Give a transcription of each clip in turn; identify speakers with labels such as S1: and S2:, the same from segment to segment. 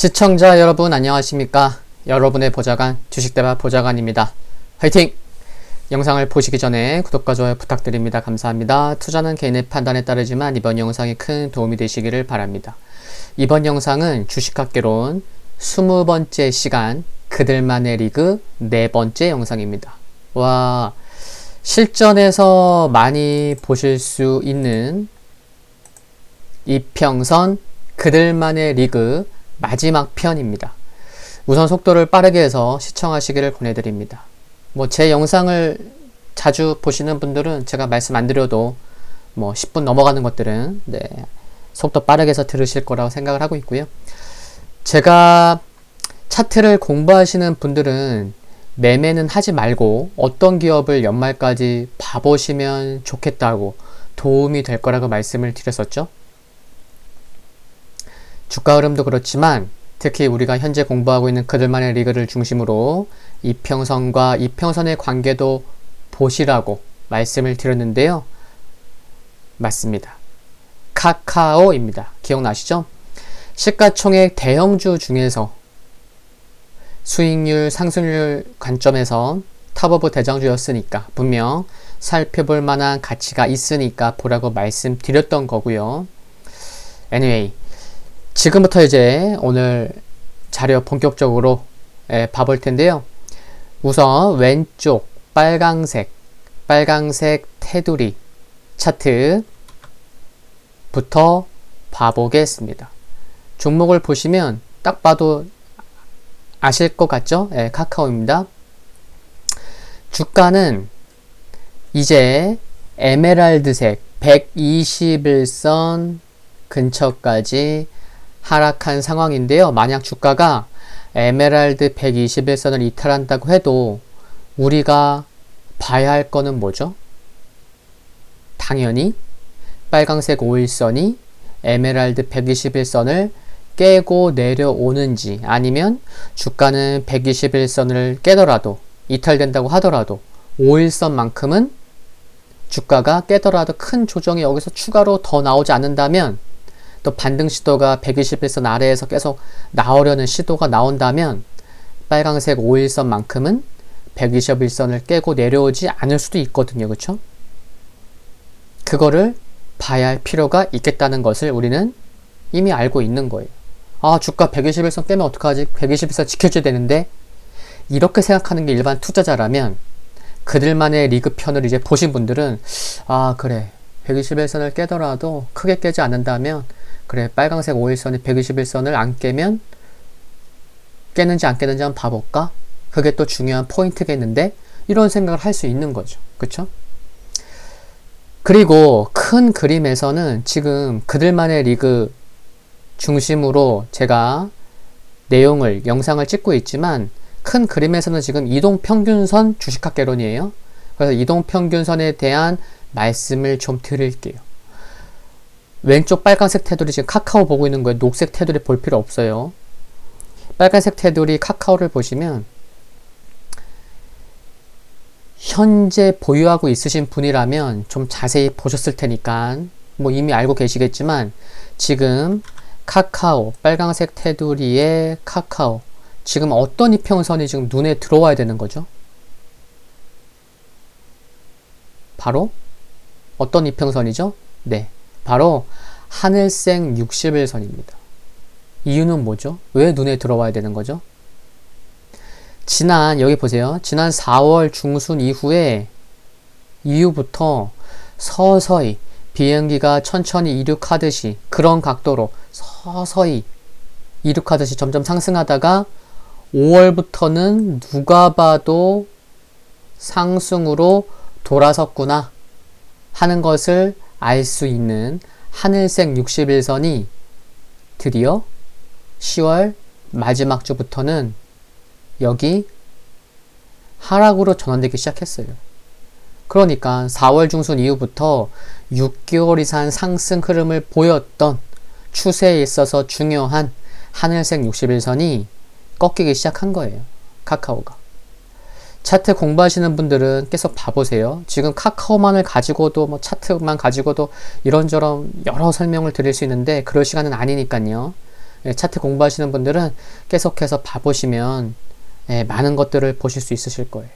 S1: 시청자 여러분 안녕하십니까? 여러분의 보좌관 주식대박 보좌관입니다. 화이팅! 영상을 보시기 전에 구독과 좋아요 부탁드립니다. 감사합니다. 투자는 개인의 판단에 따르지만 이번 영상이 큰 도움이 되시기를 바랍니다. 이번 영상은 주식학개론 20번째 시간 그들만의 리그 4번째 영상입니다. 와, 실전에서 많이 보실 수 있는 이평선 그들만의 리그 마지막 편입니다. 우선 속도를 빠르게 해서 시청하시기를 권해드립니다. 제 영상을 자주 보시는 분들은 제가 말씀 안 드려도 10분 넘어가는 것들은 속도 빠르게 해서 들으실 거라고 생각을 하고 있고요. 제가 차트를 공부하시는 분들은 매매는 하지 말고 어떤 기업을 연말까지 봐보시면 좋겠다고 도움이 될 거라고 말씀을 드렸었죠. 주가 흐름도 그렇지만 특히 우리가 현재 공부하고 있는 그들만의 리그를 중심으로 이평선과 이평선의 관계도 보시라고 말씀을 드렸는데요. 맞습니다. 카카오입니다. 기억나시죠? 시가총액 대형주 중에서 수익률, 상승률 관점에서 탑오브 대장주였으니까 분명 살펴볼 만한 가치가 있으니까 보라고 말씀드렸던 거고요. anyway, 지금부터 이제 오늘 자료 본격적으로 봐볼 텐데요. 우선 왼쪽 빨강색 테두리 차트부터 봐보겠습니다. 종목을 보시면 딱 봐도 아실 것 같죠? 카카오입니다. 주가는 이제 에메랄드색 121선 근처까지 하락한 상황인데요. 만약 주가가 에메랄드 121선을 이탈한다고 해도 우리가 봐야 할 거는 뭐죠? 당연히 빨강색 5일선이 에메랄드 121선을 깨고 내려오는지, 아니면 주가는 121선을 깨더라도 이탈된다고 하더라도 5일선만큼은 주가가 깨더라도 큰 조정이 여기서 추가로 더 나오지 않는다면, 또 반등 시도가 121선 아래에서 계속 나오려는 시도가 나온다면 빨강색 5일선만큼은 121선을 깨고 내려오지 않을 수도 있거든요. 그쵸? 그거를 봐야 할 필요가 있겠다는 것을 우리는 이미 알고 있는 거예요. 아, 주가 121선 깨면 어떡하지? 121선 지켜줘야 되는데, 이렇게 생각하는 게 일반 투자자라면 그들만의 리그 편을 이제 보신 분들은 아, 그래, 121선을 깨더라도 크게 깨지 않는다면, 그래, 빨강색 5일선이 121선을 안 깨면 깨는지 안 깨는지 한번 봐볼까? 그게 또 중요한 포인트겠는데, 이런 생각을 할 수 있는 거죠. 그쵸? 그리고 큰 그림에서는 지금 그들만의 리그 중심으로 제가 내용을, 영상을 찍고 있지만, 큰 그림에서는 지금 이동평균선 주식학개론이에요. 그래서 이동평균선에 대한 말씀을 좀 드릴게요. 왼쪽 빨간색 테두리, 지금 카카오 보고 있는 거예요. 녹색 테두리 볼 필요 없어요. 빨간색 테두리 카카오를 보시면 현재 보유하고 있으신 분이라면 좀 자세히 보셨을 테니까 이미 알고 계시겠지만, 지금 카카오, 빨간색 테두리의 카카오, 지금 어떤 이평선이 지금 눈에 들어와야 되는 거죠? 바로 어떤 이평선이죠? 네, 바로 하늘색 60일선입니다. 이유는 뭐죠? 왜 눈에 들어와야 되는 거죠? 여기 보세요. 지난 4월 중순 이후부터 서서히 비행기가 천천히 이륙하듯이, 그런 각도로 서서히 이륙하듯이 점점 상승하다가 5월부터는 누가 봐도 상승으로 돌아섰구나 하는 것을 알 수 있는 하늘색 60일선이 드디어 10월 마지막 주부터는 여기 하락으로 전환되기 시작했어요. 그러니까 4월 중순 이후부터 6개월 이상 상승 흐름을 보였던 추세에 있어서 중요한 하늘색 60일선이 꺾이기 시작한 거예요. 카카오가. 차트 공부하시는 분들은 계속 봐보세요. 지금 카카오만을 가지고도 차트만 가지고도 이런저런 여러 설명을 드릴 수 있는데 그럴 시간은 아니니까요. 차트 공부하시는 분들은 계속해서 봐보시면 많은 것들을 보실 수 있으실 거예요.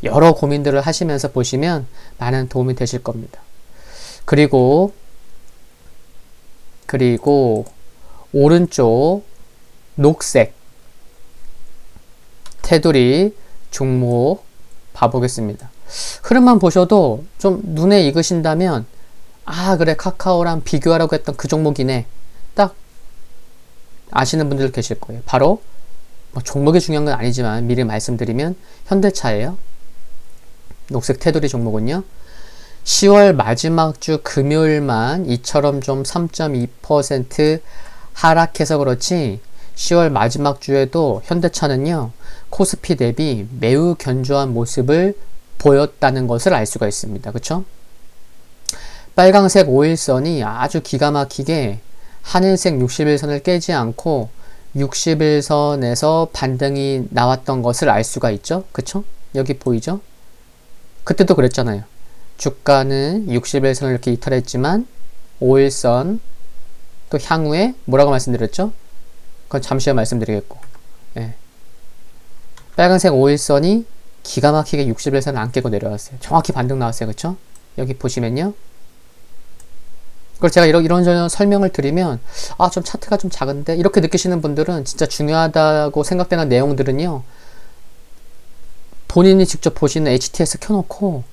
S1: 여러 고민들을 하시면서 보시면 많은 도움이 되실 겁니다. 그리고 오른쪽 녹색 테두리 종목 봐보겠습니다. 흐름만 보셔도 좀 눈에 익으신다면 아 그래 카카오랑 비교하라고 했던 그 종목이네 딱 아시는 분들 계실 거예요. 바로 뭐 종목이 중요한 건 아니지만 미리 말씀드리면 현대차예요. 녹색 테두리 종목은요. 10월 마지막 주 금요일만 이처럼 좀 3.2% 하락해서 그렇지 10월 마지막 주에도 현대차는요. 코스피 대비 매우 견조한 모습을 보였다는 것을 알 수가 있습니다. 그쵸? 빨강색 5일선이 아주 기가 막히게 하늘색 60일선을 깨지 않고 60일선에서 반등이 나왔던 것을 알 수가 있죠. 그쵸? 여기 보이죠? 그때도 그랬잖아요. 주가는 60일선을 이렇게 이탈했지만 5일선 또 향후에 뭐라고 말씀드렸죠? 그건 잠시 후에 말씀드리겠고 빨간색 5일선이 기가 막히게 60일선을 안 깨고 내려왔어요. 정확히 반등 나왔어요. 그쵸? 여기 보시면요. 그걸 제가 이런 설명을 드리면 아 좀 차트가 좀 작은데 이렇게 느끼시는 분들은 진짜 중요하다고 생각되는 내용들은요. 본인이 직접 보시는 HTS 켜놓고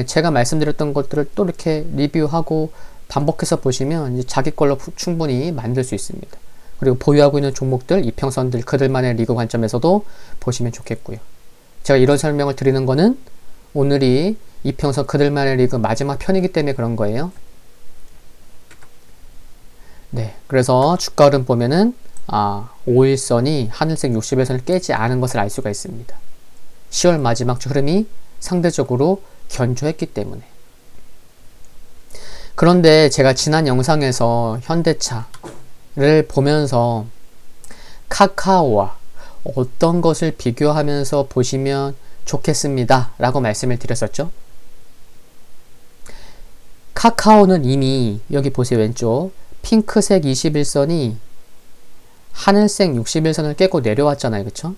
S1: 제가 말씀드렸던 것들을 또 이렇게 리뷰하고 반복해서 보시면 이제 자기 걸로 충분히 만들 수 있습니다. 그리고 보유하고 있는 종목들, 이평선들 그들만의 리그 관점에서도 보시면 좋겠고요. 제가 이런 설명을 드리는 거는 오늘이 이평선 그들만의 리그 마지막 편이기 때문에 그런 거예요. 네, 그래서 주가 흐름 보면은 5일선이 하늘색 60일선을 깨지 않은 것을 알 수가 있습니다. 10월 마지막 주 흐름이 상대적으로 견조했기 때문에. 그런데 제가 지난 영상에서 현대차를 보면서 카카오와 어떤 것을 비교하면서 보시면 좋겠습니다 라고 말씀을 드렸었죠. 카카오는 이미 여기 보세요. 왼쪽 핑크색 21선이 하늘색 61선을 깨고 내려왔잖아요. 그쵸?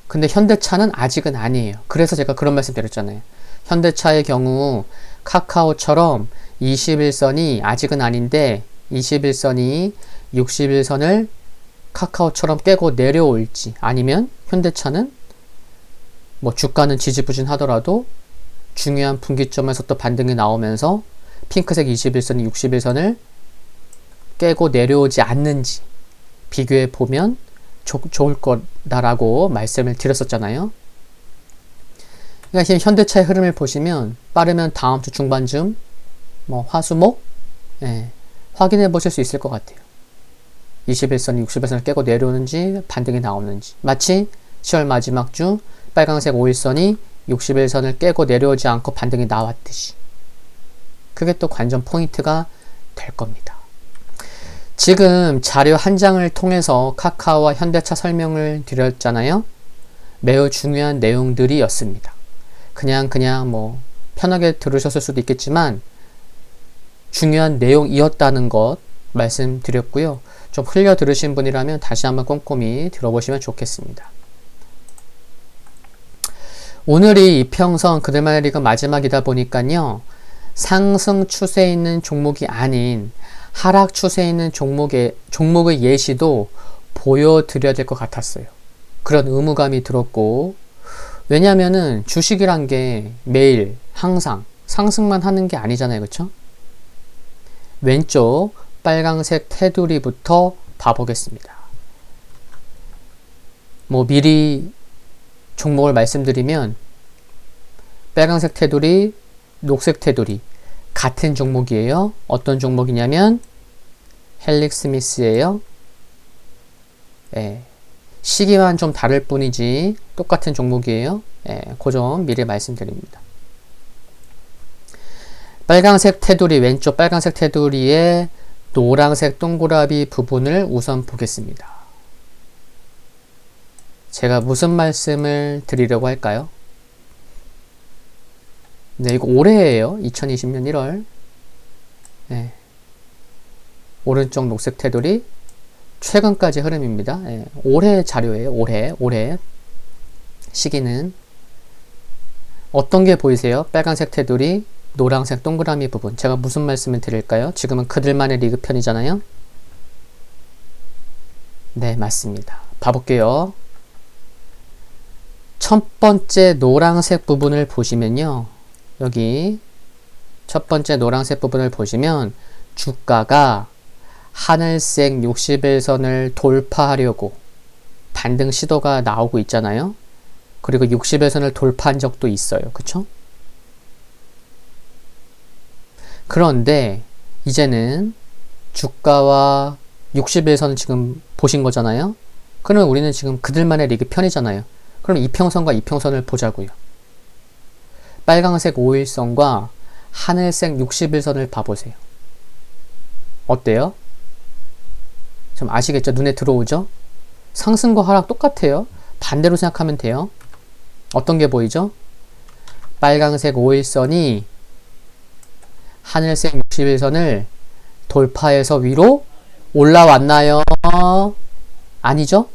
S1: 근데 현대차는 아직은 아니에요. 그래서 제가 그런 말씀 드렸잖아요. 현대차의 경우 카카오처럼 21선이 아직은 아닌데 21선이 61선을 카카오처럼 깨고 내려올지 아니면 현대차는 뭐 주가는 지지부진하더라도 중요한 분기점에서 또 반등이 나오면서 핑크색 21선이 61선을 깨고 내려오지 않는지 비교해 보면 좋을 거다라고 말씀을 드렸었잖아요. 그러니까 현대차의 흐름을 보시면 빠르면 다음 주 중반쯤 뭐 화수목 확인해 보실 수 있을 것 같아요. 21선, 60일선을 깨고 내려오는지 반등이 나오는지 마치 10월 마지막 주 빨강색 5일선이 60일선을 깨고 내려오지 않고 반등이 나왔듯이 그게 또 관전 포인트가 될 겁니다. 지금 자료 한 장을 통해서 카카오와 현대차 설명을 드렸잖아요. 매우 중요한 내용들이었습니다. 그냥 뭐 편하게 들으셨을 수도 있겠지만 중요한 내용이었다는 것 말씀드렸고요. 좀 흘려 들으신 분이라면 다시 한번 꼼꼼히 들어보시면 좋겠습니다. 오늘이 이평선 그들만의 리그 마지막이다 보니까요. 상승 추세에 있는 종목이 아닌 하락 추세에 있는 종목의 예시도 보여드려야 될 것 같았어요. 그런 의무감이 들었고 왜냐면은 주식이란 게 매일 항상 상승만 하는 게 아니잖아요. 그쵸? 왼쪽 빨강색 테두리부터 봐보겠습니다. 뭐 미리 종목을 말씀드리면 빨강색 테두리, 녹색 테두리 같은 종목이에요. 어떤 종목이냐면 헬릭스미스예요. 시기만 좀 다를 뿐이지 똑같은 종목이에요. 그 점 미리 말씀드립니다. 빨강색 테두리, 왼쪽 빨강색 테두리의 노란색 동그라미 부분을 우선 보겠습니다. 제가 무슨 말씀을 드리려고 할까요? 네, 이거 올해예요. 2020년 1월. 오른쪽 녹색 테두리 최근까지 흐름입니다. 예, 올해 자료예요. 올해 시기는 어떤 게 보이세요? 빨간색 테두리, 노란색 동그라미 부분. 제가 무슨 말씀을 드릴까요? 지금은 그들만의 리그 편이잖아요. 네, 맞습니다. 봐볼게요. 첫 번째 노란색 부분을 보시면요. 여기 첫 번째 노란색 부분을 보시면 주가가 하늘색 60일선을 돌파하려고 반등 시도가 나오고 있잖아요. 그리고 60일선을 돌파한 적도 있어요. 그쵸? 그런데 이제는 주가와 60일선을 지금 보신 거잖아요. 그러면 우리는 지금 그들만의 리그 편이잖아요. 그럼 이평선과 이평선을 보자고요. 빨강색 5일선과 하늘색 60일선을 봐보세요. 어때요? 좀 아시겠죠? 눈에 들어오죠? 상승과 하락 똑같아요. 반대로 생각하면 돼요. 어떤 게 보이죠? 빨강색 5일선이 하늘색 60일선을 돌파해서 위로 올라왔나요? 아니죠?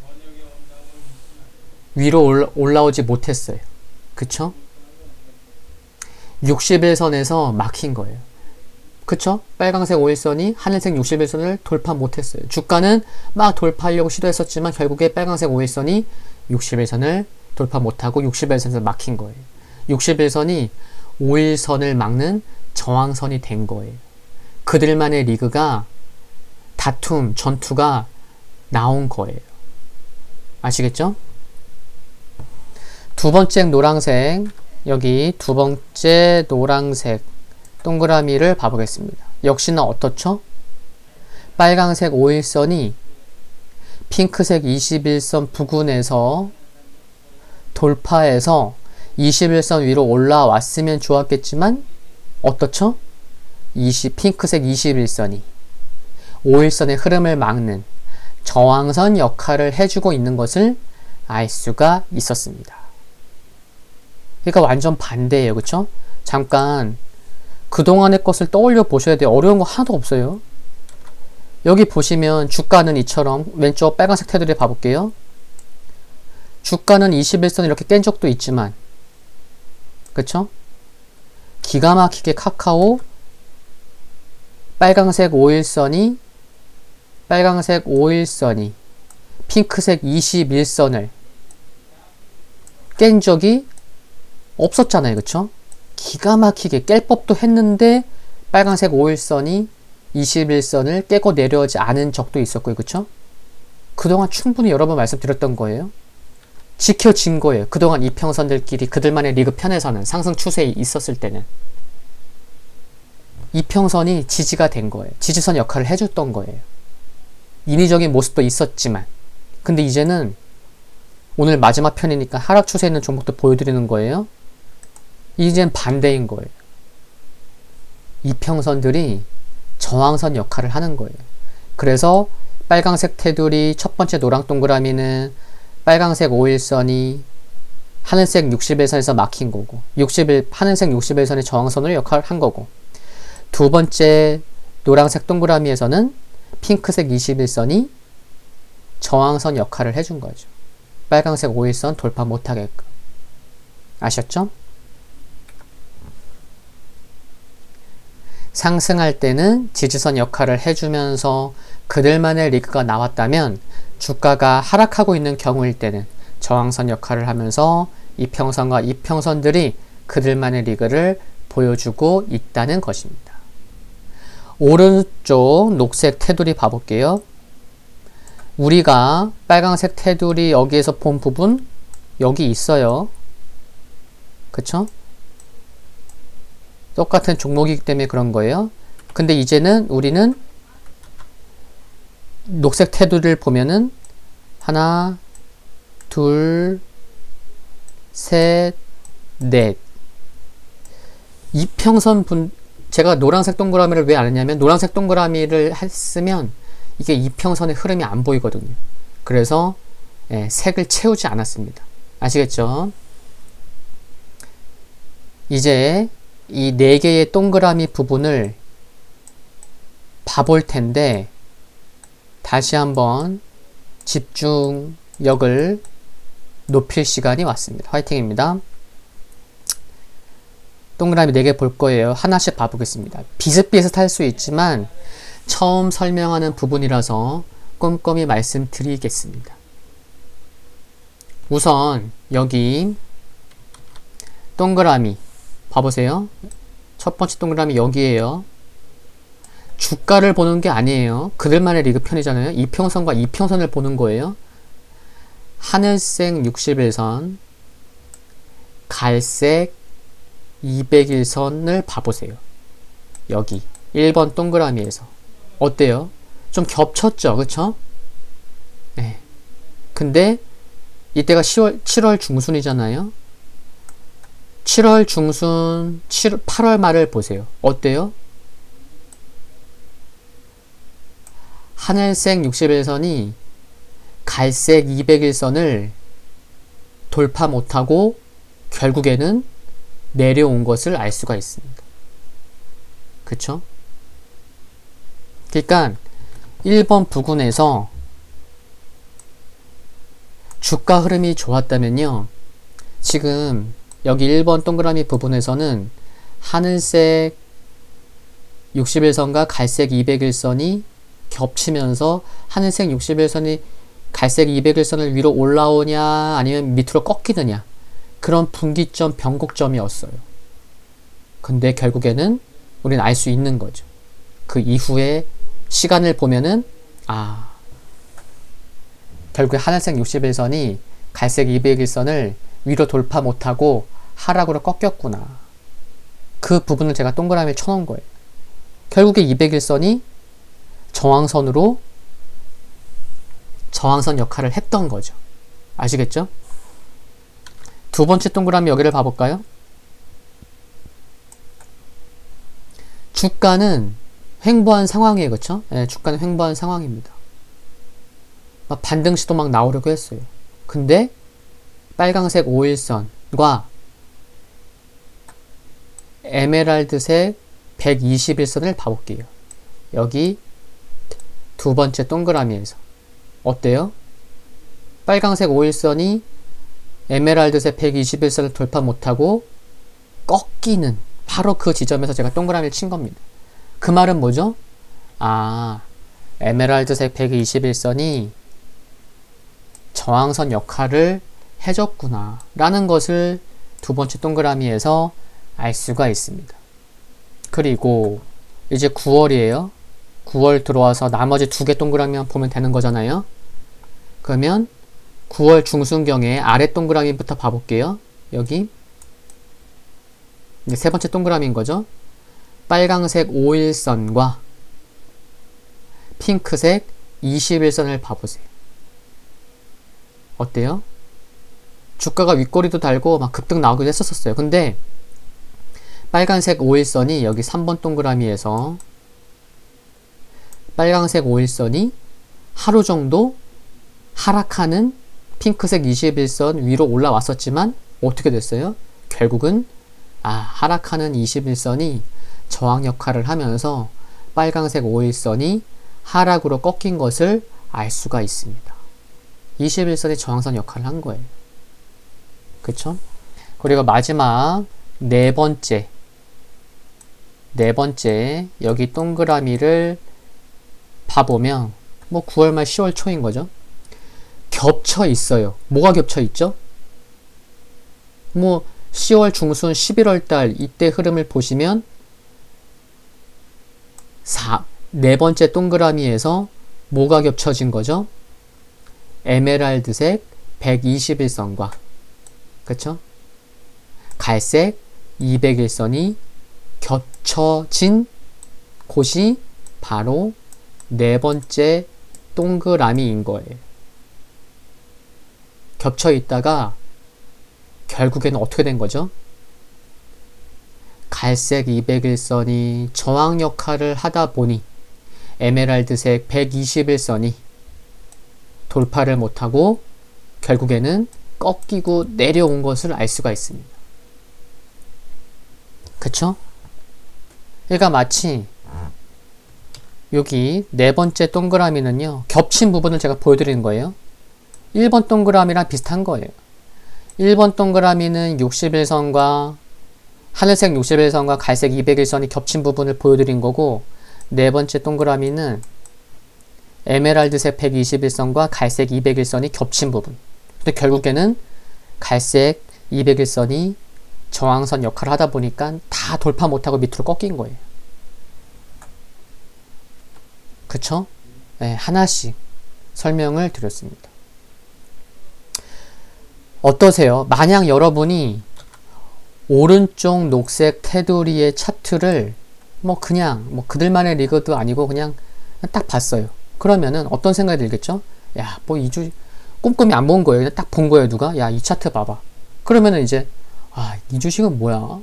S1: 위로 올라오지 못했어요. 그쵸? 60일선에서 막힌 거예요. 그쵸? 빨강색 5일선이 하늘색 60일선을 돌파 못했어요. 주가는 막 돌파하려고 시도했었지만 결국에 빨강색 5일선이 60일선을 돌파 못하고 60일선에서 막힌 거예요. 60일선이 5일선을 막는 저항선이 된 거예요. 그들만의 리그가 다툼, 전투가 나온 거예요. 아시겠죠? 두 번째 노란색, 여기 두 번째 노란색 동그라미를 봐보겠습니다. 역시나 어떻죠? 빨강색 5일선이 핑크색 21선 부근에서 돌파해서 21선 위로 올라왔으면 좋았겠지만 어떻죠? 핑크색 21선이 5일선의 흐름을 막는 저항선 역할을 해주고 있는 것을 알 수가 있었습니다. 그러니까 완전 반대예요. 그쵸? 잠깐 그동안의 것을 떠올려 보셔야 돼요. 어려운 거 하나도 없어요. 여기 보시면 주가는 이처럼 왼쪽 빨간색 테두리 봐볼게요. 주가는 21선 이렇게 깬 적도 있지만 그쵸? 기가 막히게 카카오 빨강색 5일선이 핑크색 21선을 깬 적이 없었잖아요. 그쵸? 기가 막히게 깰 법도 했는데 빨간색 5일선이 21선을 깨고 내려오지 않은 적도 있었고요. 그쵸? 그동안 충분히 여러 번 말씀드렸던 거예요. 지켜진 거예요. 그동안 이평선들끼리 그들만의 리그 편에서는 상승 추세에 있었을 때는 이평선이 지지가 된 거예요. 지지선 역할을 해줬던 거예요. 인위적인 모습도 있었지만 근데 이제는 오늘 마지막 편이니까 하락 추세에 있는 종목도 보여드리는 거예요. 이젠 반대인 거예요. 이평선들이 저항선 역할을 하는 거예요. 그래서 빨강색 테두리 첫 번째 노랑 동그라미는 빨강색 5일선이 하늘색 60일선에서 막힌 거고 하늘색 60일선의 저항선으로 역할을 한 거고 두 번째 노란색 동그라미에서는 핑크색 21선이 저항선 역할을 해준 거죠. 빨강색 5일선 돌파 못하게끔. 아셨죠? 상승할 때는 지지선 역할을 해주면서 그들만의 리그가 나왔다면 주가가 하락하고 있는 경우일 때는 저항선 역할을 하면서 이평선과 이평선들이 그들만의 리그를 보여주고 있다는 것입니다. 오른쪽 녹색 테두리 봐볼게요. 우리가 빨강색 테두리 여기에서 본 부분 여기 있어요. 그쵸? 똑같은 종목이기 때문에 그런 거예요. 근데 이제는 우리는 녹색 테두리를 보면은 하나, 둘, 셋, 넷. 이평선 제가 노란색 동그라미를 왜 안 했냐면 노란색 동그라미를 했으면 이게 이평선의 흐름이 안 보이거든요. 그래서 색을 채우지 않았습니다. 아시겠죠? 이제 이 4개의 동그라미 부분을 봐볼 텐데 다시 한번 집중력을 높일 시간이 왔습니다. 화이팅입니다. 동그라미 4개 볼 거예요. 하나씩 봐보겠습니다. 비슷비슷할 수 있지만 처음 설명하는 부분이라서 꼼꼼히 말씀드리겠습니다. 우선 여기 동그라미 봐보세요. 첫 번째 동그라미 여기에요. 주가를 보는 게 아니에요. 그들만의 리그 편이잖아요. 이평선과 이평선을 보는 거예요. 하늘색 61선, 갈색 201선을 봐보세요. 여기 1번 동그라미에서 어때요? 좀 겹쳤죠? 그쵸? 네. 근데 이때가 7월 중순이잖아요. 7월 중순, 8월 말을 보세요. 어때요? 하늘색 61선이 갈색 201선을 돌파 못하고 결국에는 내려온 것을 알 수가 있습니다. 그쵸? 그러니까 1번 부근에서 주가 흐름이 좋았다면요. 지금 여기 1번 동그라미 부분에서는 하늘색 61선과 갈색 201선이 겹치면서 하늘색 61선이 갈색 201선을 위로 올라오냐 아니면 밑으로 꺾이느냐 그런 분기점, 변곡점이었어요. 근데 결국에는 우리는 알 수 있는 거죠. 그 이후에 시간을 보면은 결국에 하늘색 61선이 갈색 201선을 위로 돌파 못하고 하락으로 꺾였구나. 그 부분을 제가 동그라미에 쳐놓은 거예요. 결국에 201선이 저항선으로 저항선 역할을 했던 거죠. 아시겠죠? 두 번째 동그라미 여기를 봐볼까요? 주가는 횡보한 상황이에요. 그쵸? 네, 주가는 횡보한 상황입니다. 막 반등시도 막 나오려고 했어요. 근데 빨강색 5일선과 에메랄드색 121선을 봐볼게요. 여기 두 번째 동그라미에서 어때요? 빨강색 5일선이 에메랄드색 121선을 돌파 못하고 꺾이는 바로 그 지점에서 제가 동그라미를 친 겁니다. 그 말은 뭐죠? 에메랄드색 121선이 저항선 역할을 해줬구나 라는 것을 두 번째 동그라미에서 알 수가 있습니다. 그리고 이제 9월이에요. 9월 들어와서 나머지 두 개 동그라미만 보면 되는 거잖아요. 그러면 9월 중순경에 아래 동그라미부터 봐볼게요. 여기 이제 세 번째 동그라미인 거죠. 빨강색 5일선과 핑크색 21선을 봐보세요. 어때요? 주가가 윗꼬리도 달고 막 급등 나오기도 했었어요. 근데 빨간색 5일선이 여기 3번 동그라미에서 빨간색 5일선이 하루 정도 하락하는 핑크색 21선 위로 올라왔었지만 어떻게 됐어요? 결국은 하락하는 21선이 저항 역할을 하면서 빨간색 5일선이 하락으로 꺾인 것을 알 수가 있습니다. 21선이 저항선 역할을 한 거예요. 그쵸? 그리고 마지막 네 번째 여기 동그라미를 봐보면 뭐 9월 말 10월 초인 거죠. 겹쳐 있어요. 뭐가 겹쳐 있죠? 뭐 10월 중순 11월 달 이때 흐름을 보시면 네 번째 동그라미에서 뭐가 겹쳐진 거죠? 에메랄드색 121선과 그쵸? 갈색 201선이 겹쳐진 곳이 바로 네 번째 동그라미인 거예요. 겹쳐 있다가 결국에는 어떻게 된 거죠? 갈색 201선이 저항 역할을 하다 보니 에메랄드색 121선이 돌파를 못하고 결국에는 꺾이고 내려온 것을 알 수가 있습니다. 그쵸? 그러니까 마치 여기 네 번째 동그라미는요, 겹친 부분을 제가 보여드리는 거예요. 1번 동그라미랑 비슷한 거예요. 1번 동그라미는 61선과 하늘색 61선과 갈색 201선이 겹친 부분을 보여드린 거고, 네 번째 동그라미는 에메랄드색 121선과 갈색 201선이 겹친 부분. 근데 결국에는 갈색 201선이 저항선 역할을 하다 보니까 다 돌파 못하고 밑으로 꺾인 거예요. 그쵸? 네, 하나씩 설명을 드렸습니다. 어떠세요? 만약 여러분이 오른쪽 녹색 테두리의 차트를 그냥 그들만의 리그도 아니고 그냥 딱 봤어요. 그러면은 어떤 생각이 들겠죠? 야, 이 주 꼼꼼히 안 본 거예요. 그냥 딱 본 거예요. 누가? 야, 이 차트 봐봐. 그러면은 이제 이 주식은 뭐야?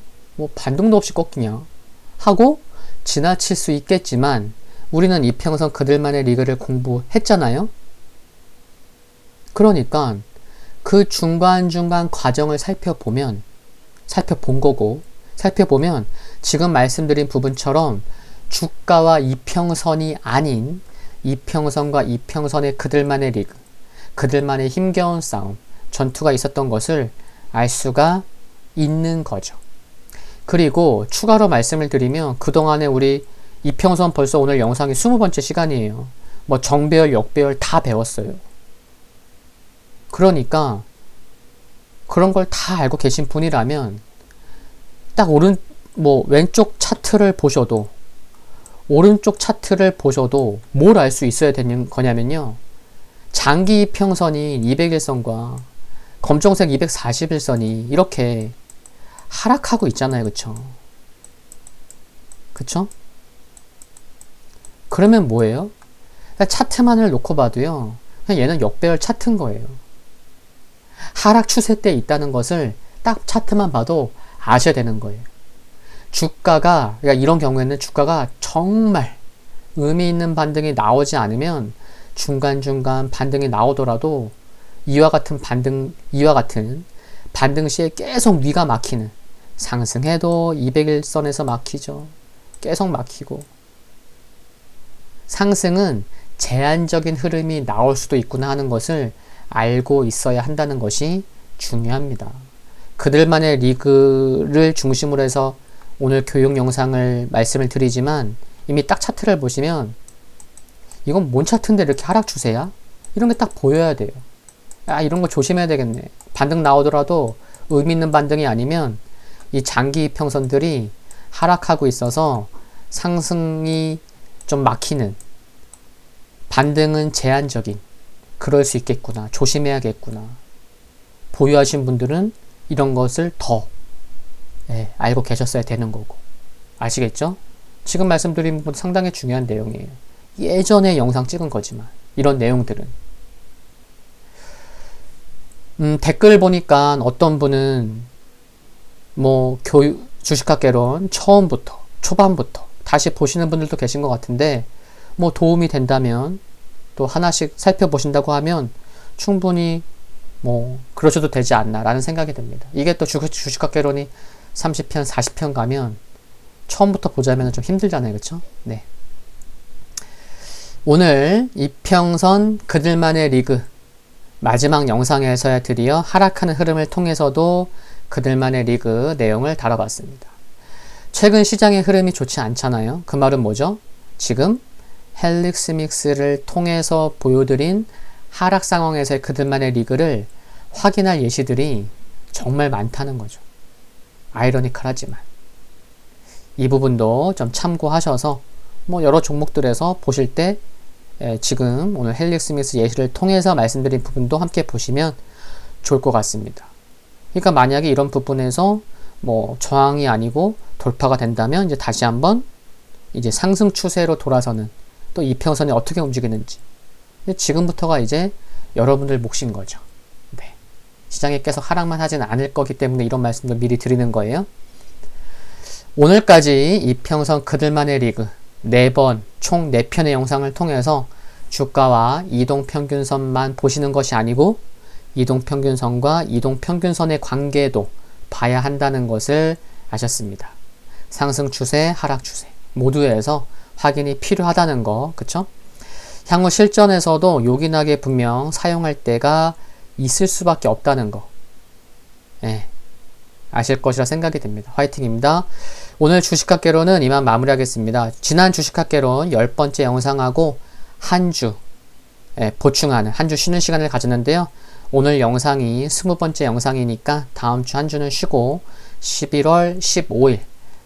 S1: 반등도 없이 꺾이냐? 하고 지나칠 수 있겠지만 우리는 이평선 그들만의 리그를 공부했잖아요. 그러니까 그 중간중간 과정을 살펴보면 지금 말씀드린 부분처럼 주가와 이평선이 아닌 이평선과 이평선의 그들만의 리그, 그들만의 힘겨운 싸움, 전투가 있었던 것을 알 수가 있는 거죠. 그리고 추가로 말씀을 드리면 그동안에 우리 이평선 벌써 오늘 영상이 20번째 시간이에요. 정배열, 역배열 다 배웠어요. 그러니까 그런 걸 다 알고 계신 분이라면 딱 왼쪽 차트를 보셔도 뭘 알 수 있어야 되는 거냐면요. 장기 이평선이 201선과 검정색 241선이 이렇게 하락하고 있잖아요. 그쵸? 그러면 뭐예요? 차트만을 놓고 봐도요. 그냥 얘는 역배열 차트인 거예요. 하락 추세 때 있다는 것을 딱 차트만 봐도 아셔야 되는 거예요. 그러니까 이런 경우에는 주가가 정말 의미 있는 반등이 나오지 않으면 중간중간 반등이 나오더라도 이와 같은 반등 시에 계속 위가 막히는, 상승해도 201선에서 막히죠. 계속 막히고. 상승은 제한적인 흐름이 나올 수도 있구나 하는 것을 알고 있어야 한다는 것이 중요합니다. 그들만의 리그를 중심으로 해서 오늘 교육 영상을 말씀을 드리지만 이미 딱 차트를 보시면 이건 뭔 차트인데 이렇게 하락 추세야? 이런 게 딱 보여야 돼요. 이런 거 조심해야 되겠네. 반등 나오더라도 의미 있는 반등이 아니면 이 장기 이평선들이 하락하고 있어서 상승이 좀 막히는, 반등은 제한적인, 그럴 수 있겠구나, 조심해야겠구나. 보유하신 분들은 이런 것을 더 알고 계셨어야 되는 거고. 아시겠죠? 지금 말씀드린 부분 상당히 중요한 내용이에요. 예전에 영상 찍은 거지만 이런 내용들은 댓글 보니까 어떤 분은 주식학개론 초반부터 다시 보시는 분들도 계신 것 같은데 도움이 된다면 또 하나씩 살펴보신다고 하면 충분히 그러셔도 되지 않나 라는 생각이 듭니다. 이게 또 주식학개론이 30편 40편 가면 처음부터 보자면 좀 힘들잖아요. 그쵸? 네. 오늘 이평선 그들만의 리그 마지막 영상에서야 드디어 하락하는 흐름을 통해서도 그들만의 리그 내용을 다뤄봤습니다. 최근 시장의 흐름이 좋지 않잖아요. 그 말은 뭐죠? 지금 헬릭스 믹스를 통해서 보여드린 하락 상황에서의 그들만의 리그를 확인할 예시들이 정말 많다는 거죠. 아이러니컬하지만 이 부분도 좀 참고하셔서 여러 종목들에서 보실 때 지금 오늘 헬릭스 믹스 예시를 통해서 말씀드린 부분도 함께 보시면 좋을 것 같습니다. 그러니까 만약에 이런 부분에서 저항이 아니고 돌파가 된다면 이제 다시 한번 이제 상승 추세로 돌아서는 또 이평선이 어떻게 움직이는지 지금부터가 이제 여러분들 몫인 거죠. 네. 시장이 계속 하락만 하지는 않을 거기 때문에 이런 말씀도 미리 드리는 거예요. 오늘까지 이평선 그들만의 리그 4번, 총 4편의 영상을 통해서 주가와 이동평균선만 보시는 것이 아니고 이동평균선과 이동평균선의 관계도 봐야 한다는 것을 아셨습니다. 상승 추세, 하락 추세 모두에서 확인이 필요하다는 거, 그쵸? 향후 실전에서도 요긴하게 분명 사용할 때가 있을 수밖에 없다는 거. 예, 아실 것이라 생각이 됩니다. 화이팅입니다. 오늘 주식학개론은 이만 마무리하겠습니다. 지난 주식학개론 10번째 영상하고 한 주 보충하는, 한 주 쉬는 시간을 가졌는데요. 오늘 영상이 20번째 영상이니까 다음 주 한 주는 쉬고 11월 15일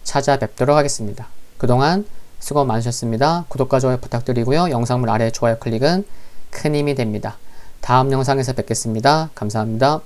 S1: 찾아뵙도록 하겠습니다. 그동안 수고 많으셨습니다. 구독과 좋아요 부탁드리고요. 영상물 아래 좋아요 클릭은 큰 힘이 됩니다. 다음 영상에서 뵙겠습니다. 감사합니다.